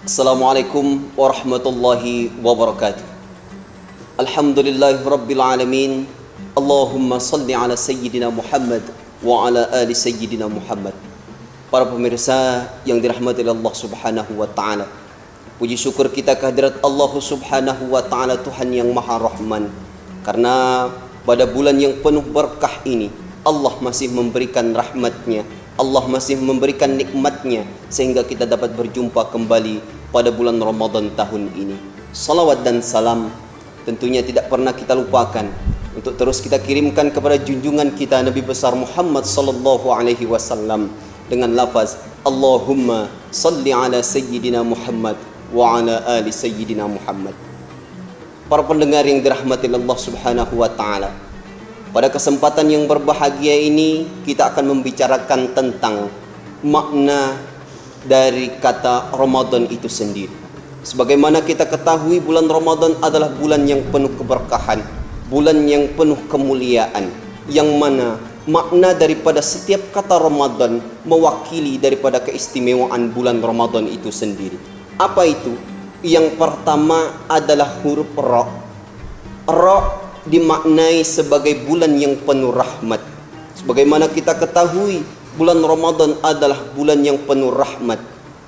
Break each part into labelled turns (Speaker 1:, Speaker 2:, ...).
Speaker 1: Assalamualaikum warahmatullahi wabarakatuh. Alhamdulillahi rabbil alamin. Allahumma salli ala sayyidina Muhammad wa ala ali sayyidina Muhammad. Para pemirsa yang dirahmati Allah subhanahu wa ta'ala, puji syukur kita kehadirat Allah subhanahu wa ta'ala, Tuhan yang maha rahman. Karena pada bulan yang penuh berkah ini Allah masih memberikan rahmatnya, Allah masih memberikan nikmatnya, sehingga kita dapat berjumpa kembali pada bulan Ramadan tahun ini. Salawat dan salam tentunya tidak pernah kita lupakan untuk terus kita kirimkan kepada junjungan kita Nabi besar Muhammad sallallahu alaihi wasallam dengan lafaz Allahumma salli ala sayyidina Muhammad wa ala ali sayyidina Muhammad. Para pendengar yang dirahmati Allah subhanahu wa ta'ala, pada kesempatan yang berbahagia ini kita akan membicarakan tentang makna dari kata Ramadan itu sendiri. Sebagaimana kita ketahui, bulan Ramadan adalah bulan yang penuh keberkahan, bulan yang penuh kemuliaan, yang mana makna daripada setiap kata Ramadan mewakili daripada keistimewaan bulan Ramadan itu sendiri. Apa itu? Yang pertama adalah huruf Ra. Ra dimaknai sebagai bulan yang penuh rahmat. Sebagaimana kita ketahui, bulan Ramadan adalah bulan yang penuh rahmat,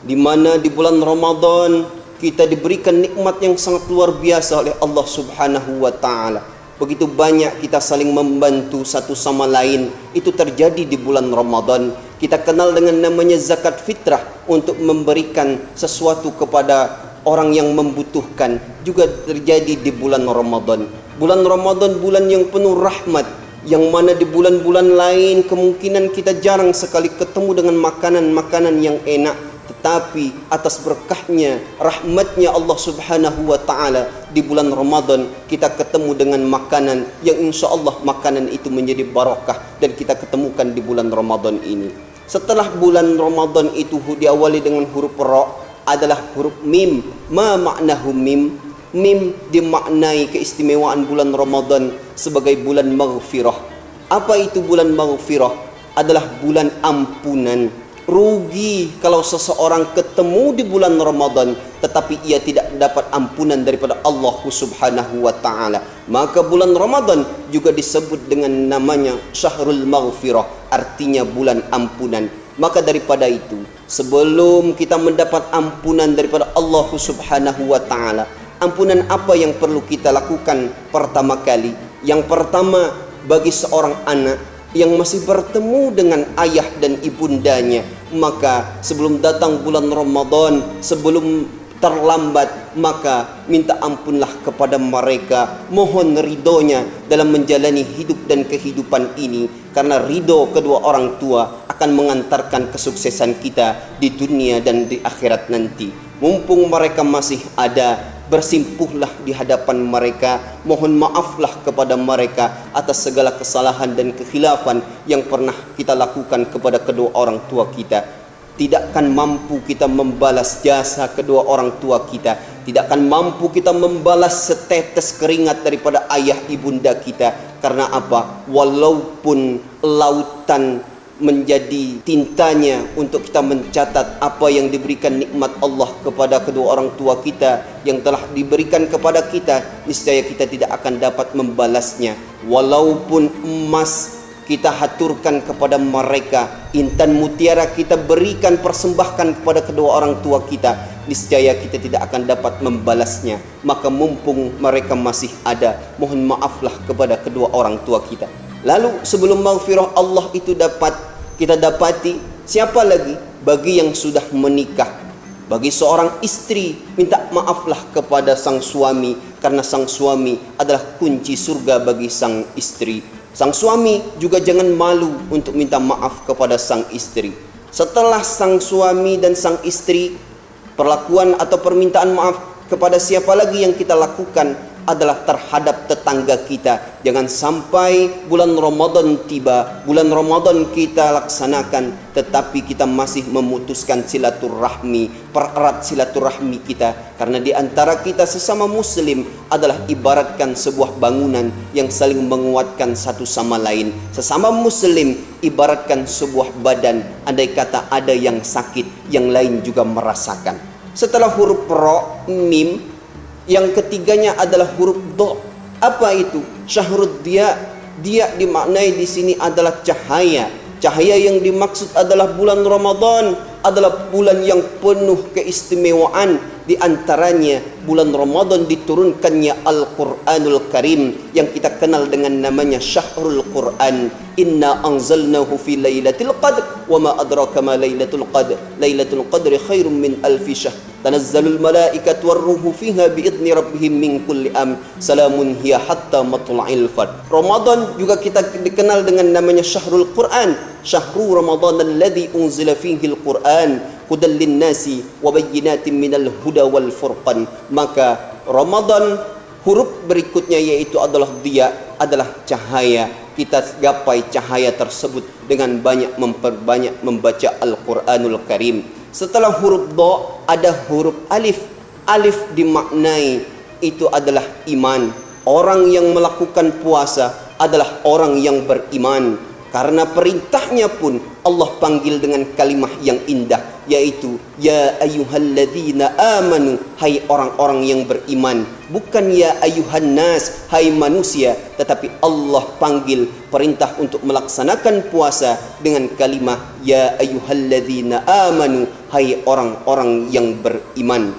Speaker 1: di mana di bulan Ramadan kita diberikan nikmat yang sangat luar biasa oleh Allah subhanahu wa ta'ala. Begitu banyak kita saling membantu satu sama lain, itu terjadi di bulan Ramadan. Kita kenal dengan namanya zakat fitrah, untuk memberikan sesuatu kepada orang yang membutuhkan, juga terjadi di bulan Ramadan. Bulan Ramadan bulan yang penuh rahmat, yang mana di bulan-bulan lain kemungkinan kita jarang sekali ketemu dengan makanan-makanan yang enak. Tetapi atas berkahnya, rahmatnya Allah subhanahu wa ta'ala, di bulan Ramadan kita ketemu dengan makanan yang insya Allah makanan itu menjadi barakah, dan kita ketemukan di bulan Ramadan ini. Setelah bulan Ramadan itu diawali dengan huruf Ra, adalah huruf Mim. Ma maknahu Mim? Mim dimaknai keistimewaan bulan Ramadan sebagai bulan maghfirah. Apa itu bulan maghfirah? Adalah bulan ampunan. Rugi kalau seseorang ketemu di bulan Ramadan tetapi ia tidak dapat ampunan daripada Allah subhanahu wa ta'ala. Maka bulan Ramadan juga disebut dengan namanya Syahrul Maghfirah, artinya bulan ampunan. Maka daripada itu, sebelum kita mendapat ampunan daripada Allah subhanahu wa ta'ala, ampunan apa yang perlu kita lakukan pertama kali? Yang pertama, bagi seorang anak yang masih bertemu dengan ayah dan ibundanya, maka sebelum datang bulan Ramadan, sebelum terlambat, maka minta ampunlah kepada mereka, mohon ridhonya dalam menjalani hidup dan kehidupan ini, karena ridho kedua orang tua akan mengantarkan kesuksesan kita di dunia dan di akhirat nanti. Mumpung mereka masih ada, bersimpuhlah di hadapan mereka, mohon maaflah kepada mereka atas segala kesalahan dan kekhilafan yang pernah kita lakukan kepada kedua orang tua kita. Tidak akan mampu kita membalas jasa kedua orang tua kita, tidak akan mampu kita membalas setetes keringat daripada ayah ibunda kita. Karena apa? Walaupun lautan menjadi tintanya untuk kita mencatat apa yang diberikan nikmat Allah kepada kedua orang tua kita yang telah diberikan kepada kita, niscaya kita tidak akan dapat membalasnya. Walaupun emas kita haturkan kepada mereka, intan mutiara kita berikan, persembahkan kepada kedua orang tua kita, niscaya kita tidak akan dapat membalasnya. Maka mumpung mereka masih ada, mohon maaflah kepada kedua orang tua kita. Lalu sebelum maghfirah Allah itu kita dapati, siapa lagi? Bagi yang sudah menikah, bagi seorang istri, minta maaflah kepada sang suami, karena sang suami adalah kunci surga bagi sang istri. Sang suami juga jangan malu untuk minta maaf kepada sang istri. Setelah sang suami dan sang istri, perlakuan atau permintaan maaf kepada siapa lagi yang kita lakukan adalah terhadap tetangga kita. Jangan sampai bulan Ramadan tiba, bulan Ramadan kita laksanakan, tetapi kita masih memutuskan silaturahmi, pererat silaturahmi kita. Karena di antara kita sesama muslim adalah ibaratkan sebuah bangunan yang saling menguatkan satu sama lain. Sesama muslim ibaratkan sebuah badan, andai kata ada yang sakit, yang lain juga merasakan. Setelah huruf ro, mim, yang ketiganya adalah huruf do. Apa itu? Syahrud dia. Dia dimaknai di sini adalah cahaya. Cahaya yang dimaksud adalah bulan Ramadan, adalah bulan yang penuh keistimewaan. Di antaranya bulan Ramadan diturunkannya Al-Quranul Karim yang kita kenal dengan namanya Syahrul Quran. Inna anzalnahu fi lailatul qadr wa ma adraka ma lailatul qadr. Lailatul qadri khairum min alfi syahr. Tanazzalul malaikatu warruhu fiha biidzni rabbihim min kulli am. Salamun hiya hatta matla'il fajr. Ramadan juga kita dikenal dengan namanya Syahrul Quran. Syahrul Ramadan alladzi unzila fihi al-Quran hudan linnasi wa bayyinatin minal huda wal furqan. Maka Ramadan huruf berikutnya yaitu adalah dia, adalah cahaya. Kita gapai cahaya tersebut dengan memperbanyak membaca Al-Quranul Karim. Setelah huruf do ada huruf alif. Alif dimaknai itu adalah iman. Orang yang melakukan puasa adalah orang yang beriman. Karena perintahnya pun Allah panggil dengan kalimah yang indah, yaitu ya ayyuhalladzina amanu, hai orang-orang yang beriman. Bukan ya ayyuhan nas, hai manusia, tetapi Allah panggil perintah untuk melaksanakan puasa dengan kalimah ya ayyuhalladzina amanu, hai orang-orang yang beriman.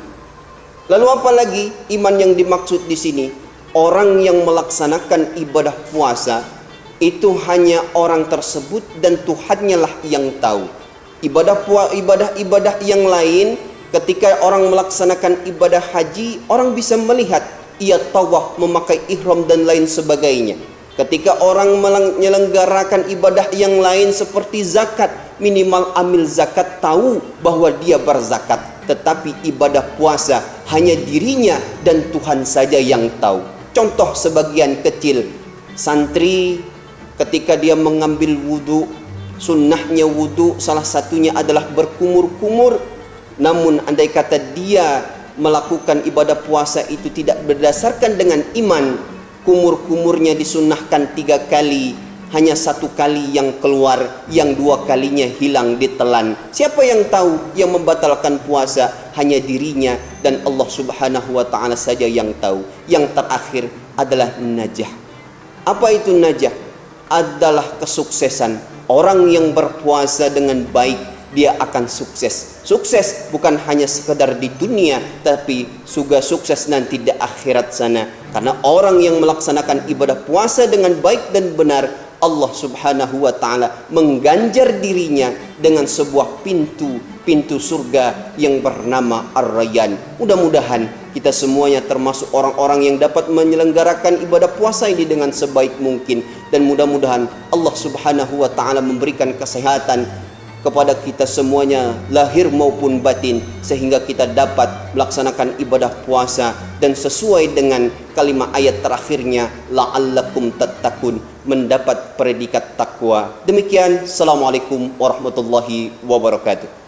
Speaker 1: Lalu apa lagi iman yang dimaksud di sini? Orang yang melaksanakan ibadah puasa itu hanya orang tersebut dan Tuhannya lah yang tahu. Ibadah yang lain, ketika orang melaksanakan ibadah haji, orang bisa melihat ia tawaf, memakai ihram dan lain sebagainya. Ketika orang menyelenggarakan ibadah yang lain seperti zakat, minimal amil zakat tahu bahwa dia berzakat. Tetapi ibadah puasa hanya dirinya dan Tuhan saja yang tahu. Contoh sebagian kecil, santri ketika dia mengambil wudu, sunnahnya wudu salah satunya adalah berkumur-kumur. Namun andai kata dia melakukan ibadah puasa itu tidak berdasarkan dengan iman, kumur-kumurnya disunnahkan 3 kali, hanya 1 kali yang keluar, yang 2 kalinya hilang ditelan. Siapa yang tahu? Yang membatalkan puasa hanya dirinya dan Allah Subhanahu wa ta'ala saja yang tahu. Yang terakhir adalah najah. Apa itu najah? Adalah kesuksesan. Orang yang berpuasa dengan baik, dia akan sukses. Sukses bukan hanya sekedar di dunia, tapi juga sukses nanti di akhirat sana. Karena orang yang melaksanakan ibadah puasa dengan baik dan benar, Allah Subhanahu wa ta'ala mengganjar dirinya dengan sebuah pintu surga yang bernama Ar-Rayyan. Mudah-mudahan kita semuanya termasuk orang-orang yang dapat menyelenggarakan ibadah puasa ini dengan sebaik mungkin. Dan mudah-mudahan Allah Subhanahu wa ta'ala memberikan kesehatan kepada kita semuanya, lahir maupun batin, sehingga kita dapat melaksanakan ibadah puasa dan sesuai dengan kalimat ayat terakhirnya, la'allakum tattaqun, mendapat predikat takwa. Demikian, assalamualaikum warahmatullahi wabarakatuh.